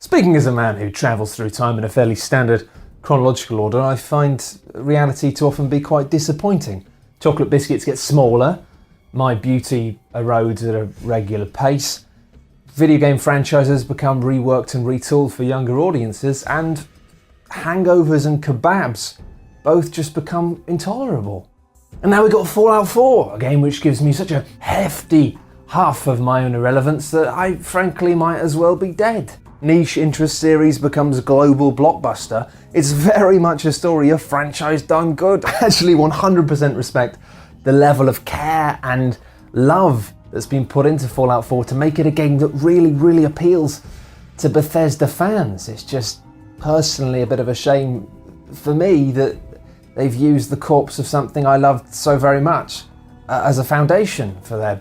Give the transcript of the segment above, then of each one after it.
Speaking as a man who travels through time in a fairly standard chronological order, I find reality to often be quite disappointing. Chocolate biscuits get smaller, my beauty erodes at a regular pace, video game franchises become reworked and retooled for younger audiences, and hangovers and kebabs both just become intolerable. And now we've got Fallout 4, a game which gives me such a hefty huff of my own irrelevance that I frankly might as well be dead. Niche interest series becomes global blockbuster. It's very much a story of franchise done good. I actually 100% respect the level of care and love that's been put into Fallout 4 to make it a game that really appeals to Bethesda fans. It's just personally a bit of a shame for me that they've used the corpse of something I loved so very much as a foundation for their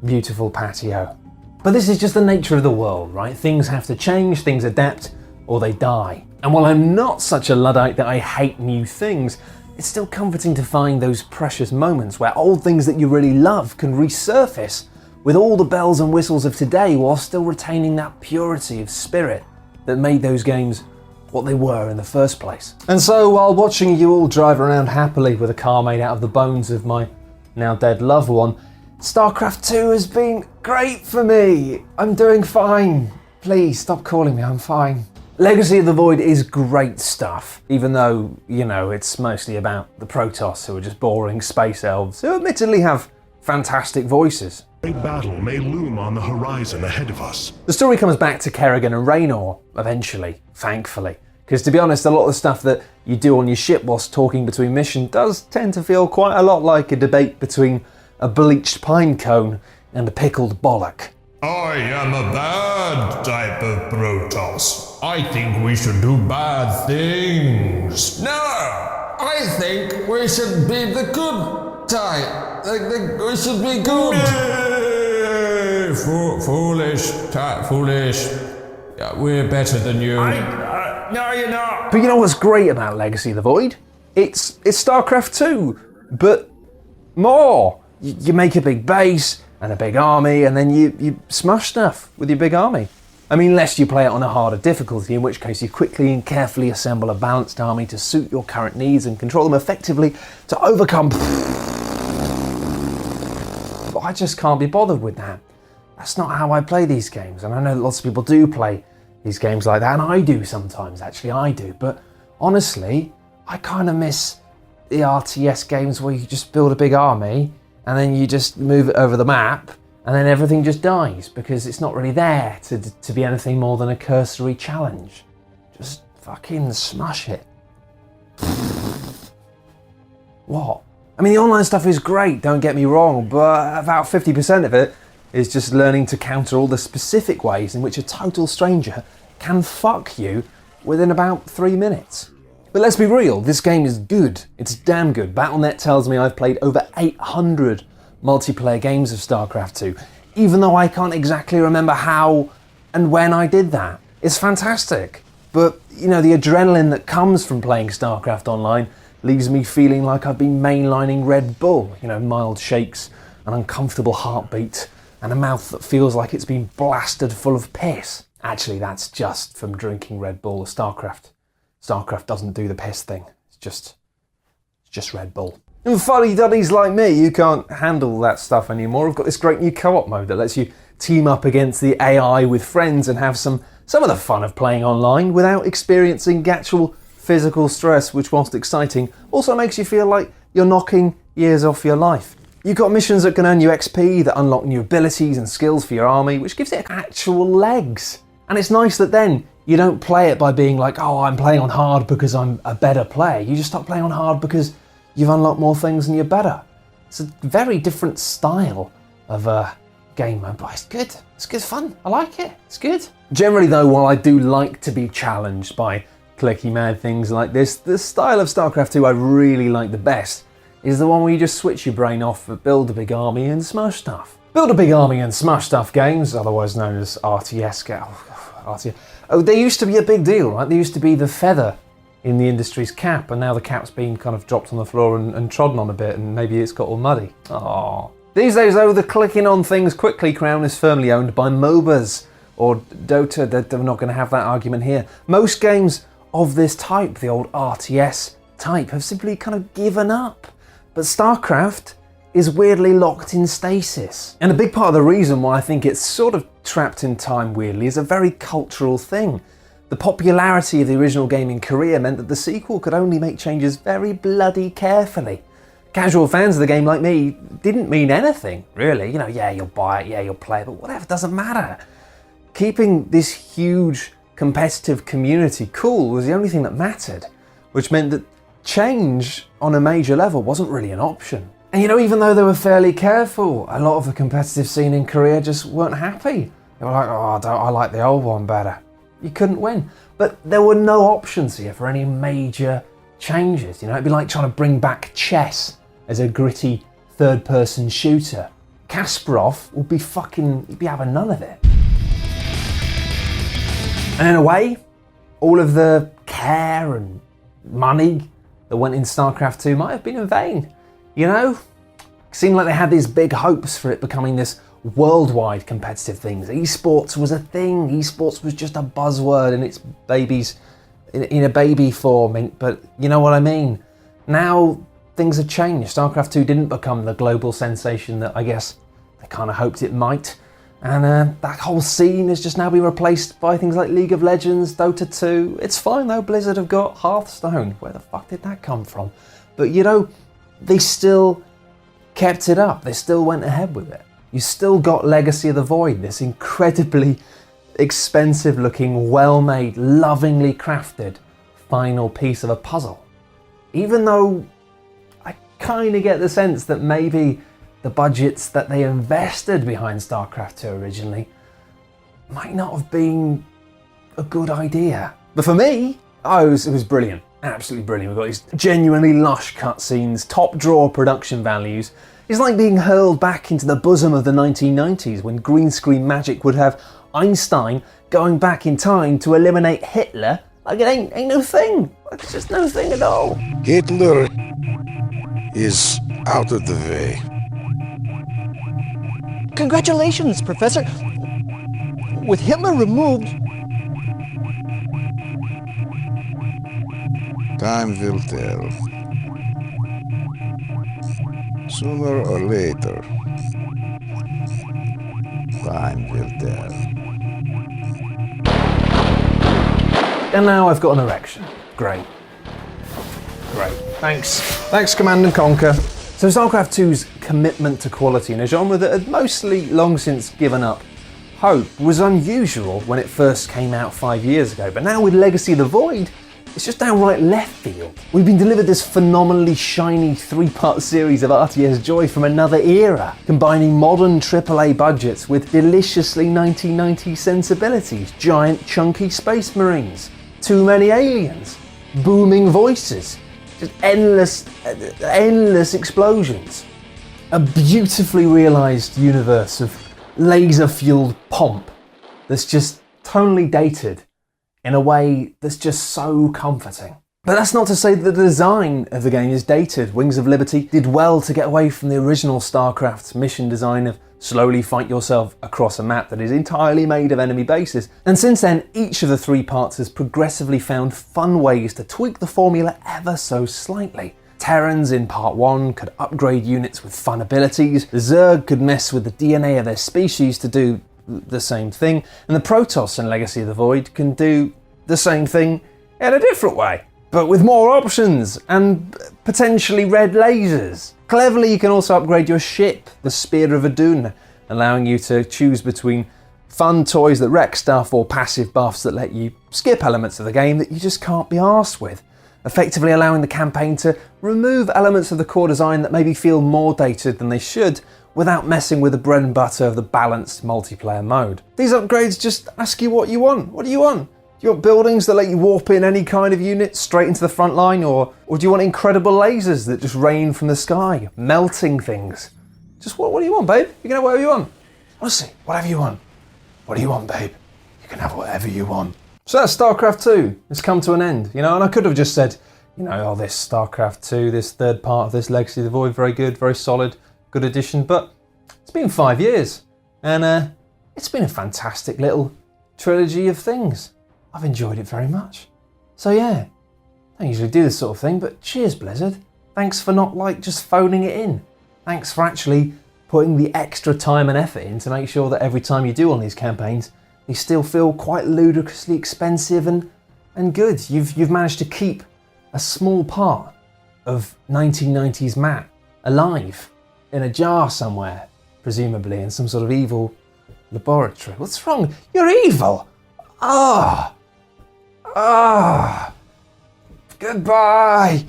beautiful patio. But this is just the nature of the world, right? Things have to change, things adapt, or they die. And while I'm not such a Luddite that I hate new things, it's still comforting to find those precious moments where old things that you really love can resurface with all the bells and whistles of today while still retaining that purity of spirit that made those games what they were in the first place. And so while watching you all drive around happily with a car made out of the bones of my now dead loved one, Starcraft 2 has been great for me. I'm doing fine. Please stop calling me, I'm fine. Legacy of the Void is great stuff, even though, you know, it's mostly about the Protoss who are just boring space elves who admittedly have fantastic voices. A battle may loom on the horizon ahead of us. The story comes back to Kerrigan and Raynor eventually, thankfully. Because to be honest, a lot of the stuff that you do on your ship whilst talking between missions does tend to feel quite a lot like a debate between a bleached pine cone and a pickled bollock. I am a bad type of Protoss. I think we should do bad things. No! I think we should be the good type. We should be good. Foolish. Yeah, we're better than you. No, you're not. But you know what's great about Legacy of the Void? It's StarCraft 2, but more. You make a big base and a big army, and then you smash stuff with your big army. I mean, unless you play it on a harder difficulty, in which case you quickly and carefully assemble a balanced army to suit your current needs and control them effectively to overcome. But I just can't be bothered with that. That's not how I play these games, and I know lots of people do play these games like that, and I do sometimes, actually, I do. But honestly, I kind of miss the RTS games where you just build a big army and then you just move it over the map and then everything just dies because it's not really there to be anything more than a cursory challenge. Just fucking smash it. What? I mean, the online stuff is great, don't get me wrong, but about 50% of it is just learning to counter all the specific ways in which a total stranger can fuck you within about 3 minutes. But let's be real, this game is good. It's damn good. Battle.net tells me I've played over 800 multiplayer games of StarCraft 2, even though I can't exactly remember how and when I did that. It's fantastic. But, you know, the adrenaline that comes from playing StarCraft Online leaves me feeling like I've been mainlining Red Bull. You know, mild shakes, an uncomfortable heartbeat, and a mouth that feels like it's been blasted full of piss. Actually, that's just from drinking Red Bull. Starcraft doesn't do the piss thing. It's just Red Bull. And fuddy-duddies like me, you can't handle that stuff anymore. I've got this great new co-op mode that lets you team up against the AI with friends and have some of the fun of playing online without experiencing actual physical stress, which, whilst exciting, also makes you feel like you're knocking years off your life. You've got missions that can earn you XP, that unlock new abilities and skills for your army, which gives it actual legs. And it's nice that then you don't play it by being like, oh, I'm playing on hard because I'm a better player. You just start playing on hard because you've unlocked more things and you're better. It's a very different style of game mode, but it's good. It's good fun. I like it. It's good. Generally though, while I do like to be challenged by clicky mad things like this, the style of StarCraft 2 I really like the best is the one where you just switch your brain off, build a big army and smash stuff. Build a big army and smash stuff games, otherwise known as RTS. Oh, they used to be a big deal, right? They used to be the feather in the industry's cap, and now the cap's been kind of dropped on the floor and trodden on a bit, and maybe it's got all muddy. Aww. These days though, the clicking on things quickly crown is firmly owned by MOBAs, or Dota, they're not going to have that argument here. Most games of this type, the old RTS type, have simply kind of given up. But Starcraft is weirdly locked in stasis. And a big part of the reason why I think it's sort of trapped in time weirdly is a very cultural thing. The popularity of the original game in Korea meant that the sequel could only make changes very bloody carefully. Casual fans of the game like me didn't mean anything, really. You know, yeah, you'll buy it, yeah, you'll play it, but whatever, doesn't matter. Keeping this huge competitive community cool was the only thing that mattered, which meant that change on a major level wasn't really an option. And you know, even though they were fairly careful, a lot of the competitive scene in Korea just weren't happy. They were like, oh, I like the old one better. You couldn't win. But there were no options here for any major changes. You know, it'd be like trying to bring back chess as a gritty third-person shooter. Kasparov would be he'd be having none of it. And in a way, all of the care and money that went in StarCraft 2 might have been in vain. You know, it seemed like they had these big hopes for it becoming this worldwide competitive thing. Esports was a thing. Esports was just a buzzword in its in a baby form. But you know what I mean? Now things have changed. StarCraft 2 didn't become the global sensation that I guess they kind of hoped it might. And that whole scene has just now been replaced by things like League of Legends, Dota 2. It's fine though, Blizzard have got Hearthstone. Where the fuck did that come from? But you know, they still kept it up. They still went ahead with it. You still got Legacy of the Void, this incredibly expensive looking, well-made, lovingly crafted final piece of a puzzle. Even though I kind of get the sense that maybe the budgets that they invested behind StarCraft 2 originally might not have been a good idea. But for me, it was brilliant. Absolutely brilliant. We've got these genuinely lush cutscenes, top drawer production values. It's like being hurled back into the bosom of the 1990s when green screen magic would have Einstein going back in time to eliminate Hitler. Like it ain't no thing. It's just no thing at all. Hitler is out of the way. Congratulations, Professor. With Hitler removed... Time will tell. Sooner or later. Time will tell. And now I've got an erection. Great. Thanks, Command & Conquer. So StarCraft 2's commitment to quality in a genre that had mostly long since given up hope was unusual when it first came out 5 years ago, but now with Legacy of the Void, it's just downright left field. We've been delivered this phenomenally shiny 3-part series of RTS joy from another era, combining modern AAA budgets with deliciously 1990s sensibilities, giant chunky space marines, too many aliens, booming voices, just endless explosions. A beautifully realised universe of laser-fueled pomp that's just tonally dated in a way that's just so comforting. But that's not to say that the design of the game is dated. Wings of Liberty did well to get away from the original StarCraft's mission design of slowly fight yourself across a map that is entirely made of enemy bases. And since then, each of the 3 parts has progressively found fun ways to tweak the formula ever so slightly. Terrans in Part 1 could upgrade units with fun abilities, the Zerg could mess with the DNA of their species to do the same thing, and the Protoss in Legacy of the Void can do the same thing in a different way, but with more options and potentially red lasers. Cleverly, you can also upgrade your ship, the Spear of Adun, allowing you to choose between fun toys that wreck stuff or passive buffs that let you skip elements of the game that you just can't be arsed with, effectively allowing the campaign to remove elements of the core design that maybe feel more dated than they should without messing with the bread and butter of the balanced multiplayer mode. These upgrades just ask you what you want. What do you want? Do you want buildings that let you warp in any kind of unit straight into the front line, or do you want incredible lasers that just rain from the sky, melting things? Just what do you want, babe? You can have whatever you want. Honestly, whatever you want. What do you want, babe? You can have whatever you want. So that's StarCraft 2. It's come to an end, you know, and I could have just said, you know, this StarCraft 2, this third part of this Legacy of the Void, very good, very solid, good addition, but it's been 5 years, and it's been a fantastic little trilogy of things. I've enjoyed it very much. So yeah, I don't usually do this sort of thing, but cheers, Blizzard. Thanks for not just phoning it in. Thanks for actually putting the extra time and effort in to make sure that every time you do one of these campaigns, they still feel quite ludicrously expensive and good. You've managed to keep a small part of 1990s Matt alive in a jar somewhere, presumably in some sort of evil laboratory. What's wrong? You're evil! Goodbye!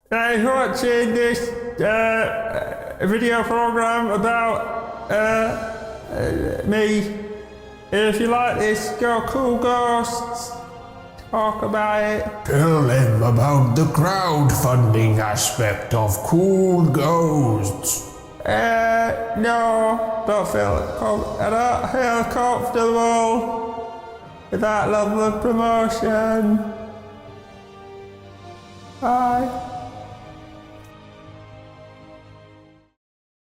Thanks for watching this video program about me. If you like this, go Cool Ghosts. Talk about it. Tell them about the crowdfunding aspect of Cool Ghosts. No, I don't feel comfortable with that level of promotion. Bye.